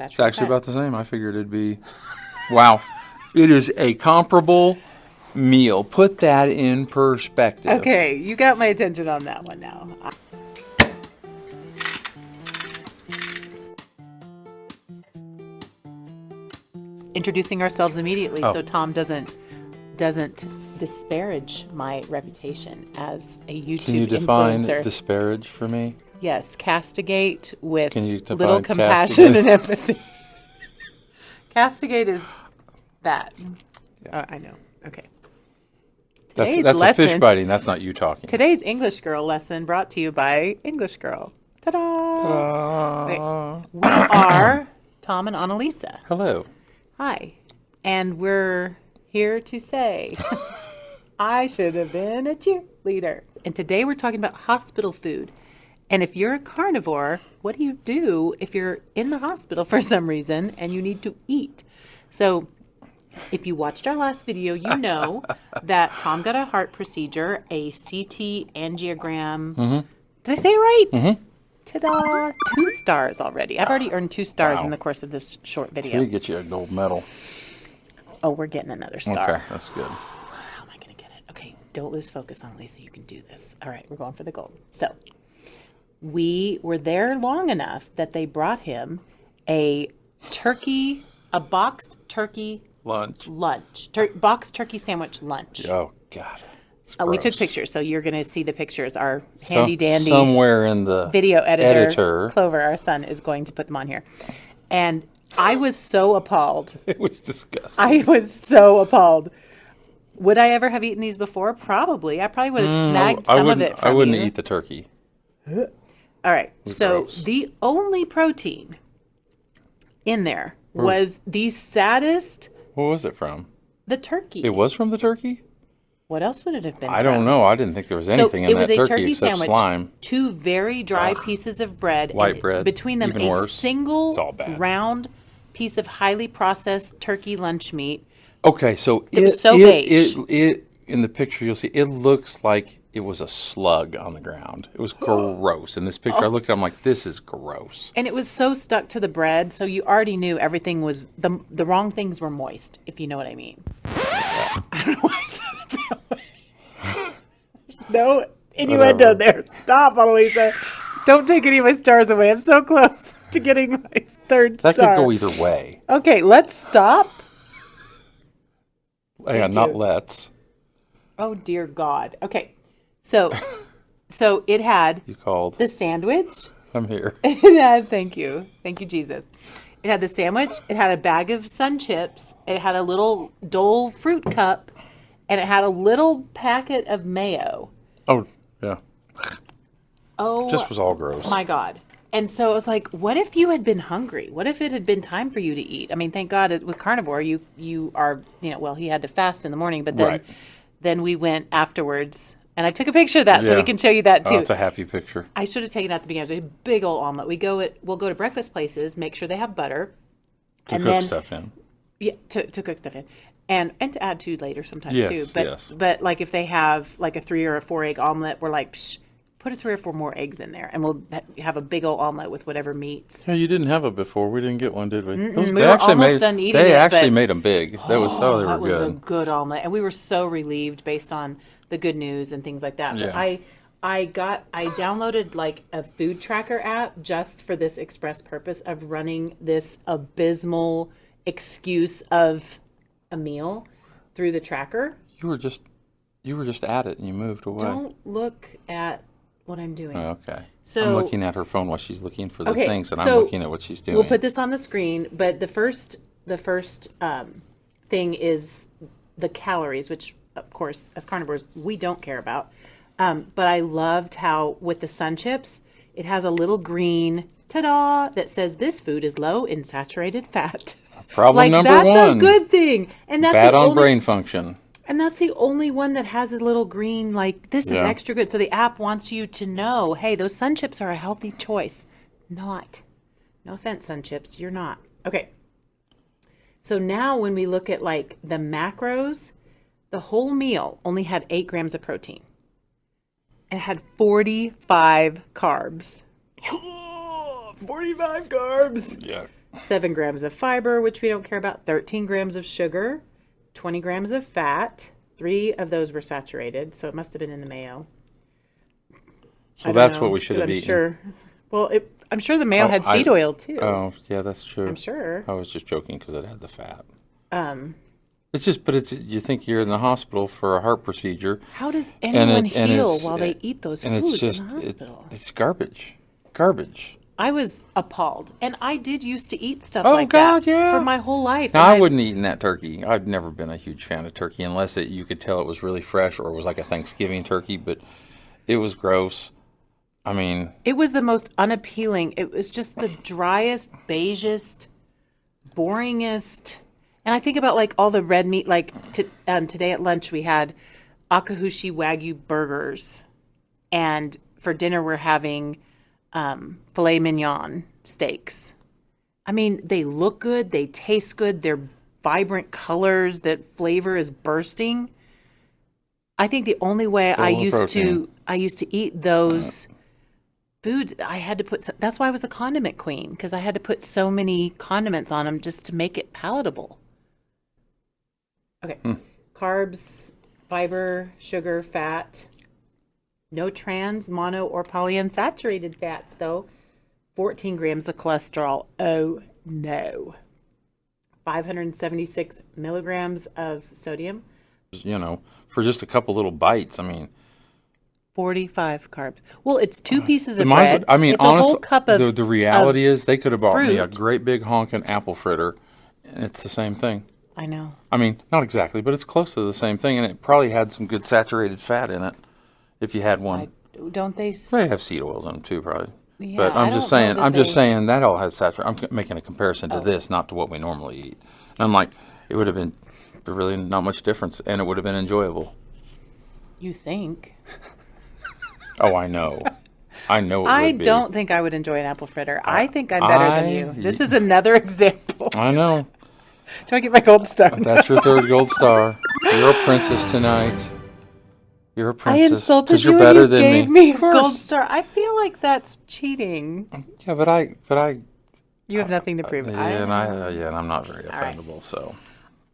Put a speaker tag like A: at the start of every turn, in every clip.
A: It's actually about the same. I figured it'd be, wow. It is a comparable meal. Put that in perspective.
B: Okay, you got my attention on that one now. Introducing ourselves immediately so Tom doesn't disparage my reputation as a YouTube
A: Can you define
B: influencer.
A: disparage for me?
B: Yes, castigate with
A: Can you define
B: little compassion
A: castigate?
B: and empathy. Castigate is that.
A: Yeah.
B: I know. Okay.
A: That's a fish biting. That's not you talking.
B: Today's English Girl lesson brought to you by English Girl. Ta-da!
A: Ta-da!
B: Okay. We are Tom and Anne-Lise.
A: Hello.
B: Hi. And we're here to say I should have been a cheerleader. And today we're talking about hospital food. And if you're a carnivore, what do you do if you're in the hospital for some reason and you need to eat? So if you watched our last video, you know that Tom got a heart procedure, a CT angiogram. Mm-hmm. Did I say it right?
A: Mm-hmm.
B: Ta-da! 2 stars already. I've already earned 2 stars in the course of this short video.
A: We get you a gold medal.
B: Oh, we're getting another star.
A: Okay, that's good.
B: How am I going to get it? Okay, don't lose focus on Lisa. You can do this. All right, we're going for the gold. So we were there long enough that they brought him a boxed turkey
A: Lunch.
B: Boxed turkey sandwich lunch.
A: Oh, God.
B: We took pictures, so you're going to see the pictures. Our handy dandy
A: somewhere in the
B: video editor, Clover, our son, is going to put them on here. And I was so appalled.
A: It was disgusting.
B: I was so appalled. Would I ever have eaten these before? Probably. I probably would have snagged some of it from
A: I wouldn't
B: you.
A: eat the turkey.
B: All right. So
A: gross.
B: the only protein in there was the saddest.
A: What was it from?
B: The turkey.
A: It was from the turkey?
B: What else would it have been
A: I don't know. I didn't think there was anything in that turkey except slime.
B: 2 very dry pieces of bread.
A: White bread.
B: Between them,
A: even worse.
B: single
A: It's all bad.
B: round piece of highly processed turkey lunch meat.
A: Okay, so
B: it was so beige.
A: It in the picture you'll see it looks like it was a slug on the ground. It was gross. In this picture I looked at it, I'm like, this is gross.
B: And it was so stuck to the bread, so you already knew everything was the wrong things were moist, if you know what I mean. I don't know why I said it that way. There's no innuendo there. Stop, Annalisa. Don't take any of my stars away. I'm so close to getting my 3rd star.
A: That could go either way.
B: Okay, let's stop.
A: Hang on, not let's.
B: Oh dear God. Okay, so it had
A: You called.
B: the sandwich.
A: I'm here.
B: It had, thank you, Jesus. It had the sandwich. It had a bag of Sun Chips. It had a little Dole fruit cup, and it had a little packet of mayo.
A: Oh yeah.
B: Oh,
A: It just was all gross.
B: my God. And so I was like, what if you had been hungry? What if it had been time for you to eat? I mean, thank God with carnivore, you are, well, he had to fast in the morning, but then,
A: Right.
B: then we went afterwards. And I took a picture of that so we can show you that too.
A: Oh, it's a happy picture.
B: I should have taken that at the beginning. It was a big old omelet. We'll go to breakfast places, make sure they have butter.
A: To cook stuff in.
B: Yeah, to cook stuff in. And to add to later sometimes
A: Yes,
B: too. But
A: yes.
B: but like if they have like a 3 or a 4 egg omelet, we're like, put a 3 or 4 more eggs in there, and we'll have a big old omelet with whatever meats.
A: Yeah, you didn't have it before. We didn't get one, did we?
B: We were almost done eating it.
A: They actually made them big. That was so they were
B: That was
A: good.
B: a good omelet, and we were so relieved based on the good news and things like that. But
A: Yeah.
B: I downloaded like a food tracker app just for this express purpose of running this abysmal excuse of a meal through the tracker.
A: You were just at it and you moved away.
B: Don't look at what I'm doing.
A: Oh, okay.
B: So
A: I'm looking at her phone while she's looking for the things, and I'm
B: so
A: looking at what she's doing.
B: We'll put this on the screen, but the first thing is the calories, which of course as carnivores we don't care about. But I loved how with the Sun Chips, it has a little green ta-da that says this food is low in saturated fat.
A: Problem number
B: that's
A: one.
B: a good thing, and that's
A: Bad
B: the
A: on
B: only,
A: brain function.
B: and that's the only one that has a little green like this is extra good. So the app wants you to know, hey, those Sun Chips are a healthy choice. Not. No offense, Sun Chips, you're not. Okay. So now when we look at like the macros, the whole meal only had 8 grams of protein. And it had 45 carbs. 45 carbs.
A: Yeah.
B: 7 grams of fiber, which we don't care about, 13 grams of sugar, 20 grams of fat. 3 of those were saturated, so it must have been in the mayo.
A: So that's what we should have
B: I'm
A: eaten.
B: Sure. Well, I'm sure the mayo had seed oil too.
A: Oh, yeah, that's true.
B: I'm sure.
A: I was just joking because it had the fat.
B: Um,
A: It's just, but you think you're in the hospital for a heart procedure.
B: How does anyone heal while they eat those
A: and
B: foods
A: it's just,
B: in the hospital?
A: it's garbage. Garbage.
B: I was appalled, and I did used to eat stuff
A: Oh,
B: like
A: God,
B: that
A: yeah.
B: for my whole life.
A: Now,
B: and
A: I wouldn't eat that turkey. I've never been a huge fan of turkey unless you could tell it was really fresh or it was like a Thanksgiving turkey, but it was gross. I mean,
B: it was the most unappealing. It was just the driest, beigest, boringest. And I think about like all the red meat. Like today at lunch we had Akahushi Wagyu burgers, and for dinner we're having filet mignon steaks. I mean, they look good, they taste good, they're vibrant colors, that flavor is bursting. I think the only way I used to eat those foods, I had to put that's why I was the condiment queen, because I had to put so many condiments on them just to make it palatable. Okay. Carbs, fiber, sugar, fat. No trans, mono, or polyunsaturated fats, though. 14 grams of cholesterol. Oh, no. 576 milligrams of sodium.
A: For just a couple little bites, I mean.
B: 45 carbs. Well, it's 2 pieces of bread.
A: I mean,
B: it's
A: honestly,
B: a whole cup of
A: the reality is they could have bought me a
B: fruit.
A: great big honking apple fritter, and it's the same thing.
B: I know.
A: I mean, not exactly, but it's close to the same thing, and it probably had some good saturated fat in it if you had one.
B: Don't they?
A: They have seed oils in them too, probably.
B: Yeah,
A: but
B: I
A: I'm just
B: don't know
A: saying,
B: that
A: I'm just saying that all has saturated. I'm making a comparison to
B: Oh.
A: this, not to what we normally eat. And I'm like, it would have been really not much difference, and it would have been enjoyable.
B: You think?
A: Oh, I know. I know it
B: I
A: would be.
B: don't think I would enjoy an apple fritter. I think I'm better than you. This is another example.
A: I know.
B: Do I get my gold star?
A: That's your 3rd gold star. You're a princess tonight. You're a princess.
B: I insulted
A: because
B: you
A: you're
B: and
A: better
B: you
A: than
B: gave
A: me.
B: me a gold star. I feel like that's cheating.
A: Yeah, but I.
B: You have nothing to prove.
A: And I'm not very
B: right.
A: offendable. So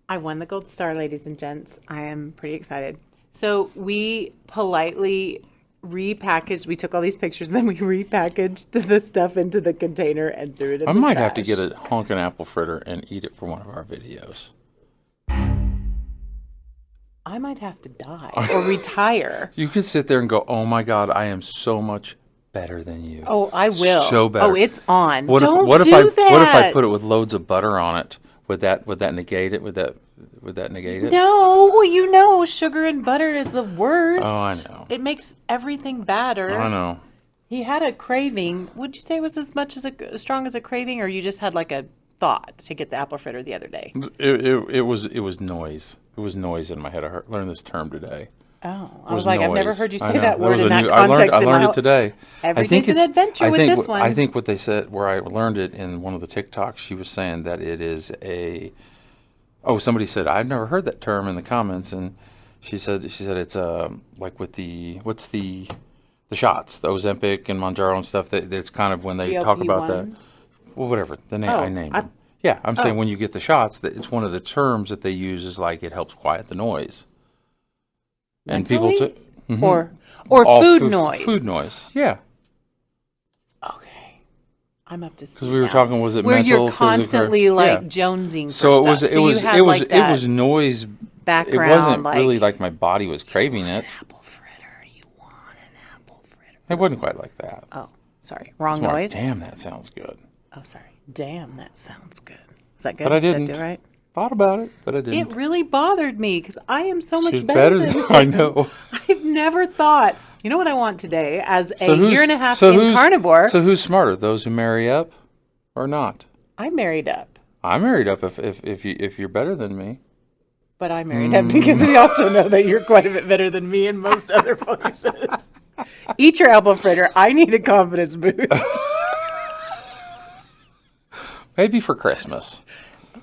B: I won the gold star, ladies and gents. I am pretty excited. So we politely repackaged. We took all these pictures and then we repackaged the stuff into the container and threw it in
A: I
B: the
A: might have to
B: trash.
A: get a honkin' apple fritter and eat it for one of our videos.
B: I might have to die or retire.
A: You could sit there and go, "Oh my God, I am so much better than you."
B: Oh, I will.
A: So better.
B: Oh, it's on.
A: What
B: Don't
A: if
B: do
A: I
B: that.
A: What if I put it with loads of butter on it? Would that negate it? Would that negate it?
B: No, you know, sugar and butter is the worst.
A: Oh, I know.
B: It makes everything badder.
A: I know.
B: He had a craving. Would you say it was as strong as a craving, or you just had like a thought to get the apple fritter the other day?
A: It was noise. It was noise in my head. I learned this term today.
B: Oh, I was like, I've never
A: noise.
B: heard you
A: I
B: say
A: know.
B: that word
A: was
B: in
A: a
B: that
A: new-
B: context.
A: I learned it today.
B: Every
A: I think
B: day's an adventure with this one.
A: I think what they said, where I learned it in one of the TikToks, she was saying that it is a. Oh, somebody said I've never heard that term in the comments, and she said it's like with what's the shots, the Ozempic and Mounjaro and stuff. That it's kind of when they talk about that.
B: GLP-1s?
A: Well, whatever the name I named them. Yeah, I'm saying when you get the shots, that it's one of the terms that they use is like it helps quiet the noise. And
B: Mentally?
A: people
B: Or
A: all
B: food noise.
A: Food noise. Yeah,
B: Okay, I'm up to speed.
A: because we were
B: now.
A: talking. Was it
B: where
A: mental,
B: you're constantly
A: physical?
B: like
A: Yeah.
B: jonesing for
A: So it was.
B: stuff.
A: It
B: So
A: was.
B: you had
A: It was.
B: like
A: It
B: that
A: was noise.
B: background.
A: It wasn't
B: like,
A: really like my body was craving it.
B: apple fritter. You want an apple fritter?
A: It wasn't quite like that.
B: Oh, sorry, wrong
A: It's more like,
B: noise.
A: damn, that sounds good.
B: Oh, sorry. Damn, that sounds good. Is that good?
A: But I
B: Did
A: didn't.
B: that do right?
A: Thought about it, but I didn't.
B: It really bothered me because I am so much
A: She's
B: better
A: better
B: than
A: than I know.
B: I've never thought. You know what I want today as
A: So
B: a
A: who's-
B: year and a half
A: so
B: in
A: who's-
B: carnivore?
A: So who's smarter, those who marry up, or not?
B: I married up,
A: I married up if you're better than me.
B: but I married up because we also know that you're quite a bit better than me in most other places. Eat your apple fritter. I need a confidence boost.
A: Maybe for Christmas,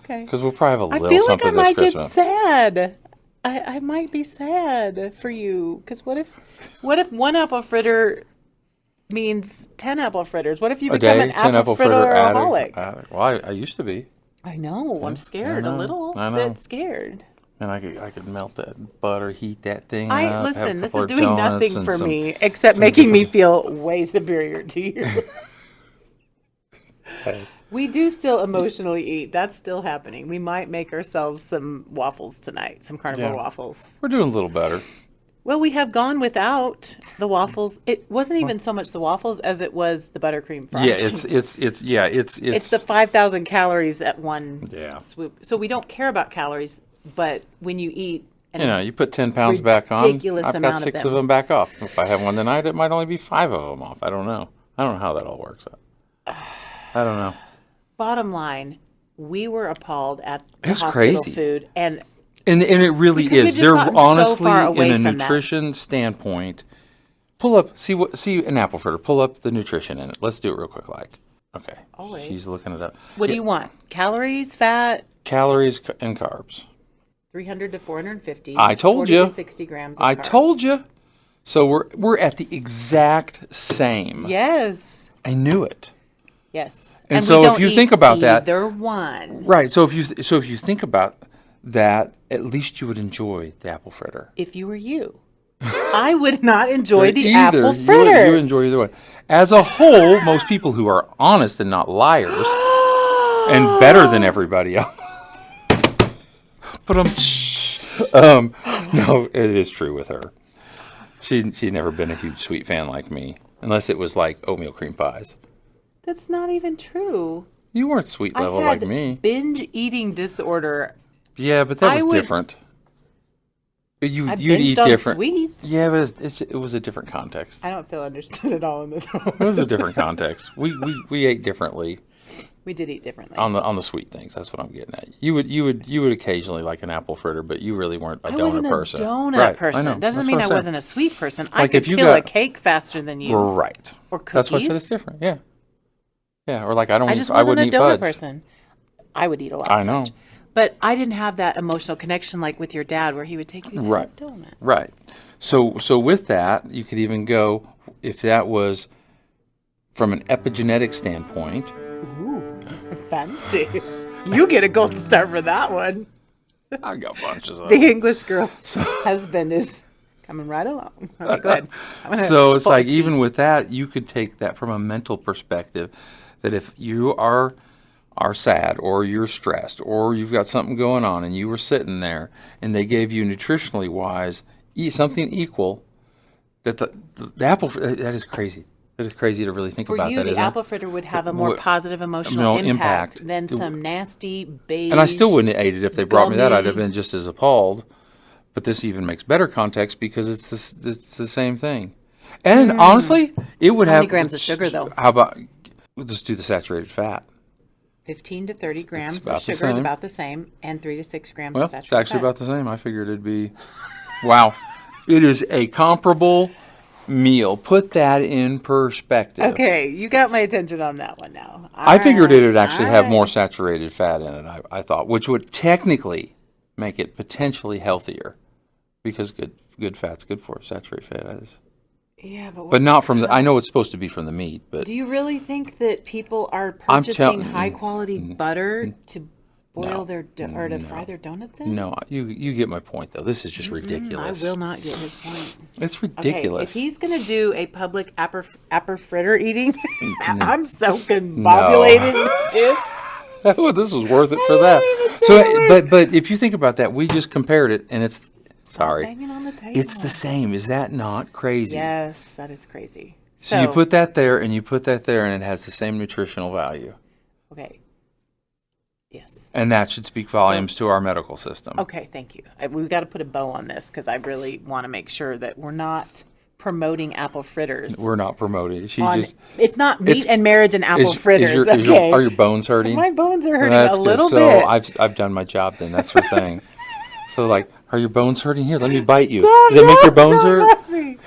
B: Okay.
A: because we'll probably have a
B: I
A: little
B: feel like I
A: something this
B: might get
A: Christmas.
B: sad. I might be sad for you because what if one apple fritter means 10 apple fritters. What if you
A: A
B: become
A: day,
B: an
A: 10
B: apple
A: fritter
B: fritter-aholic?
A: addict. Well, I used to be.
B: I know. I'm scared.
A: I
B: A
A: know,
B: little
A: I know.
B: bit scared.
A: And I could melt that butter, heat that thing
B: I
A: up. have a
B: listen. This
A: couple
B: is
A: of
B: doing
A: donuts
B: nothing
A: and
B: for
A: some-
B: me except
A: some
B: making me
A: different-
B: feel way superior to you.
A: Hey.
B: We do still emotionally eat. That's still happening. We might make ourselves some waffles tonight, some carnivore
A: Yeah.
B: waffles.
A: We're doing a little better.
B: Well, we have gone without the waffles. It wasn't even so much the waffles as it was the buttercream frosting.
A: Yeah,
B: It's the 5,000 calories at one
A: Yeah.
B: swoop. So we don't care about calories, but when you eat,
A: you put 10 pounds back on.
B: ridiculous
A: I've
B: amount
A: got
B: of
A: 6
B: them.
A: of them back off. If I have one tonight, it might only be 5 of them off. I don't know. I don't know how that all works out. I don't know.
B: bottom line, we were appalled at the
A: It's
B: hospital
A: crazy.
B: food, and
A: And it really
B: Because we've
A: is.
B: just
A: They're
B: gotten so
A: honestly,
B: far away
A: in a
B: from that.
A: nutrition standpoint, pull up, see an apple fritter. Pull up the nutrition in it. Let's do it real quick. Okay.
B: Always.
A: She's looking it up.
B: what do you want? Calories, fat,
A: Calories and carbs.
B: 300 to 450.
A: I told
B: 40
A: you.
B: to 60 grams. Of
A: I
B: carbs.
A: told you. So we're at the exact same.
B: Yes.
A: I knew it.
B: Yes.
A: And
B: we
A: so if
B: don't
A: you
B: eat
A: think about that-
B: either one.
A: Right. So if you think about that, at least you would enjoy the apple fritter.
B: If you were you, I would not enjoy the
A: Either.
B: apple
A: You
B: fritter.
A: enjoy either one. As a whole, most people who are honest and not liars and better than everybody else. But no, it is true with her. She's never been a huge sweet fan like me, unless it was like oatmeal cream pies.
B: That's not even true.
A: You weren't sweet level
B: I had
A: like me.
B: binge eating disorder.
A: Yeah, but that
B: I
A: was
B: would-
A: different. You'd
B: binged
A: eat
B: on
A: different.
B: sweets.
A: Yeah, but it was a different context.
B: I don't feel understood at all in this
A: It was a different context. We ate differently
B: We did eat differently.
A: on the sweet things. That's what I'm getting at. You would occasionally like an apple fritter, but you really weren't a
B: I
A: donut
B: wasn't
A: person.
B: a donut
A: Right, I
B: person.
A: know.
B: Doesn't
A: That's
B: mean
A: what
B: I
A: I'm saying.
B: wasn't a sweet person. I
A: Like,
B: could
A: if you
B: kill a
A: got-
B: cake faster than you.
A: Right.
B: Or
A: That's why I said
B: cookies.
A: it's different. Yeah. Yeah. Or like I
B: just
A: I
B: wasn't
A: wouldn't
B: a
A: eat
B: donut
A: fudge.
B: person. I would eat a lot.
A: I
B: of
A: know.
B: fudge. But I didn't have that emotional connection like with your dad, where he would take you to
A: Right.
B: a donut.
A: Right. So with that, you could even go if that was from an epigenetic standpoint.
B: Ooh, fancy. You get a gold star for that one.
A: I got bunches of
B: The
A: them.
B: English girl husband is coming right along. Okay, go ahead. I'm gonna
A: So it's like
B: spoil tea.
A: even with that, you could take that from a mental perspective. That if you are sad or you're stressed or you've got something going on and you were sitting there and they gave you nutritionally wise eat something equal, that the apple that is crazy. That is crazy to really think
B: For
A: about
B: you,
A: that.
B: the
A: isn't it?
B: apple fritter would have a more
A: What-
B: positive emotional
A: no,
B: impact,
A: impact.
B: than some nasty beige.
A: And I still wouldn't have ate it if they brought me that. I'd have
B: gummy-
A: been just as appalled. But this even makes better context because it's the same thing. And honestly, it would
B: How
A: have
B: many grams of sugar, though?
A: How about let's do the saturated fat?
B: 15 to 30 grams
A: about
B: of
A: the
B: sugar is
A: same.
B: about the same, and 3 to 6 grams
A: Well,
B: of
A: it's
B: saturated
A: actually
B: fat.
A: about the same. I figured it'd be wow. It is a comparable meal. Put that in perspective.
B: Okay, you got my attention on that one now.
A: I figured it would actually have
B: All
A: more
B: right.
A: saturated fat in it. I thought, which would technically make it potentially healthier, because good fat's good for us. Saturated fat is,
B: Yeah,
A: but not from the. I know it's supposed to be from the meat, but
B: do you really think that people are
A: I'm
B: purchasing
A: tell-
B: high quality butter to boil
A: No.
B: their or to fry their donuts in?
A: no, you get my point though. This is just ridiculous.
B: I will not get his point.
A: It's
B: Okay,
A: ridiculous.
B: if he's going to do a public apple fritter eating, I'm so combobulated into this.
A: Oh, this was worth it for that. So, but if you think about that, we just compared it, and it's
B: Banging on the table.
A: it's the same. Is that not crazy?
B: Yes, that is crazy.
A: So you put that there, and you put that there, and it has the same nutritional value,
B: Okay. Yes.
A: and that should speak volumes to our medical system.
B: Okay, thank you. We've got to put a bow on this because I really want to make sure that we're not promoting apple fritters.
A: We're not promoting it. She
B: on-
A: just
B: it's not meat
A: it's-
B: and marriage and apple fritters.
A: are your bones hurting?
B: My bones are hurting
A: That's
B: a
A: good.
B: little
A: So
B: bit.
A: I've done my job then. That's her thing. So like, are your bones hurting? Here, let me bite you.
B: Stop,
A: Does that make your
B: no,
A: bones
B: don't
A: hurt?
B: let me.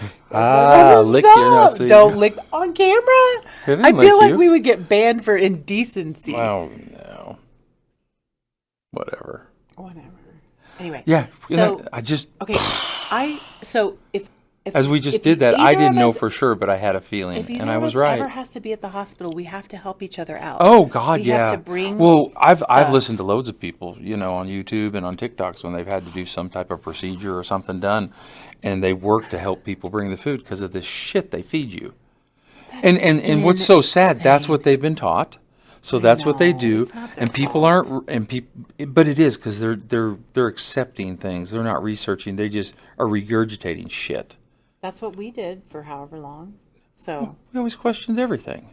A: Lick your
B: Stop.
A: nose.
B: Don't lick on camera.
A: didn't
B: I
A: lick
B: feel like
A: you.
B: we would get banned for indecency.
A: Oh no. Whatever.
B: Whatever. Anyway.
A: Yeah.
B: So
A: I just
B: okay, so if
A: As we just did that, I didn't know for sure, but I had a feeling,
B: if either
A: and I
B: of
A: was
B: us
A: right.
B: ever has to be at the hospital, we have to help each other out.
A: Oh God,
B: we
A: yeah.
B: have to bring
A: well, I've
B: stuff.
A: listened to loads of people, on YouTube and on TikToks when they've had to do some type of procedure or something done, and they work to help people bring the food because of this shit they feed you. And what's so sad? That's what they've been taught. So that's what they
B: know,
A: do,
B: it's not their
A: and people
B: fault.
A: but it is because they're accepting things. They're not researching. They just are regurgitating shit.
B: That's what we did for however long. So,
A: We always questioned everything.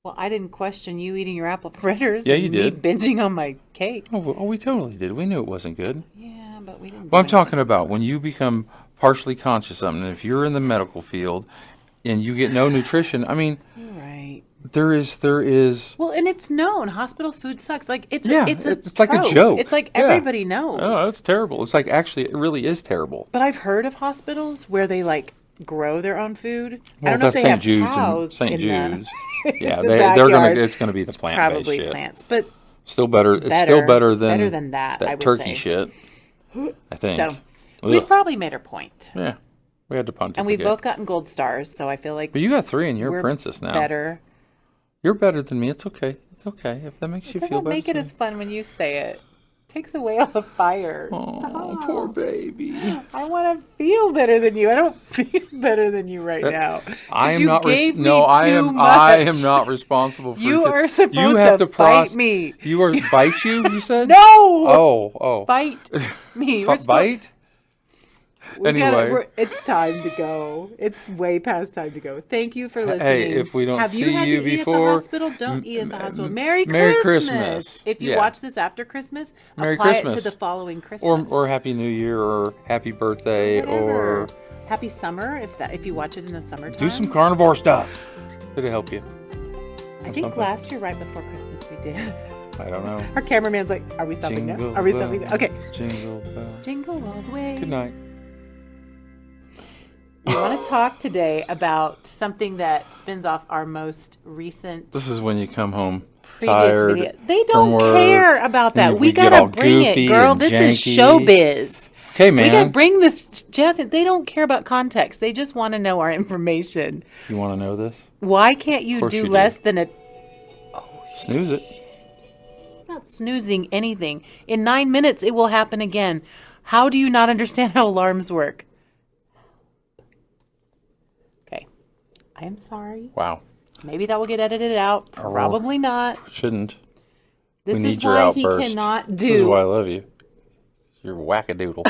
B: well, I didn't question you eating your apple fritters.
A: Yeah,
B: and
A: you
B: me
A: did.
B: binging on my cake.
A: Oh, we totally did. We knew it wasn't good.
B: Yeah, but we didn't.
A: Well,
B: do
A: I'm talking about when you become partially conscious of something. If you're in the medical field and you get no nutrition, I mean,
B: anything. You're right.
A: there is.
B: Well, and it's known. Hospital food sucks. Like it's
A: Yeah,
B: it's
A: like a
B: trope.
A: joke.
B: It's like
A: Yeah.
B: everybody knows.
A: Oh, that's terrible. It's like actually, it really is terrible.
B: But I've heard of hospitals where they like grow their own food.
A: Well,
B: I don't know if
A: that's
B: they
A: St.
B: have
A: Jude's
B: cows
A: and St.
B: in
A: Jude's. Yeah,
B: the
A: they're gonna.
B: backyard.
A: It's gonna be the
B: It's
A: plant-based
B: probably
A: shit.
B: plants, but
A: Still better. It's still better
B: than that. I would
A: turkey
B: say.
A: shit. I think.
B: So
A: Ugh.
B: we've probably made our point,
A: Yeah, we had to pontificate.
B: and we've both gotten gold stars. So I feel like
A: But you got 3, and you're
B: we're
A: a princess now.
B: better.
A: You're better than me. It's okay. It's okay if that makes you feel
B: Doesn't
A: better.
B: make it as fun when you say it. Takes away all the fire.
A: Oh,
B: Stop.
A: poor baby.
B: I want to feel better than you. I don't feel better than you right now.
A: I am
B: you
A: not.
B: gave me
A: No, I
B: too
A: am. I am
B: much.
A: not responsible for.
B: You
A: it.
B: are supposed
A: You have
B: to
A: process-
B: bite me.
A: You are bite you. You said
B: No.
A: Oh.
B: Bite me. We're supposed-
A: Bite.
B: we
A: Anyway.
B: it's time to go. It's way past time to go. Thank you for listening.
A: Hey, if we don't
B: Have
A: see
B: had
A: you
B: to eat
A: before,
B: at the hospital, don't eat at the hospital. Merry
A: Merry
B: Christmas.
A: Christmas.
B: If you
A: Yeah.
B: watch this after Christmas,
A: Merry
B: apply it
A: Christmas.
B: to the following Christmas.
A: or Happy New Year or Happy Birthday
B: Whatever.
A: or
B: Happy summer if you watch it in the summertime.
A: do some carnivore stuff. It'll help you.
B: I think
A: something.
B: last year, right before Christmas, we did.
A: I don't know.
B: Our cameraman's like, "Are we stopping
A: Jingle
B: now? Are we
A: bell,
B: stopping now?" Okay.
A: Jingle bell.
B: Jingle all the way.
A: Good night.
B: We want to talk today about something that spins off our most recent
A: This is when you come home
B: previous
A: tired.
B: video. They
A: from
B: don't
A: work,
B: care about that.
A: and
B: We
A: we get
B: gotta
A: all
B: bring it,
A: goofy
B: girl.
A: and
B: This is
A: janky.
B: showbiz.
A: Okay,
B: We gotta
A: man.
B: bring this, Jasmine. They don't care about context. They just want to know our information.
A: You want to know this?
B: Why can't you
A: course
B: do
A: you do.
B: less than a?
A: Snooze it.
B: I'm not snoozing anything. In 9 minutes, it will happen again. How do you not understand how alarms work? Okay, I am sorry.
A: Wow.
B: Maybe that will get edited out. Probably not.
A: Shouldn't.
B: This
A: we
B: is
A: need your
B: why he
A: outburst.
B: cannot
A: This is why I
B: do.
A: love you. You're wackadoodle.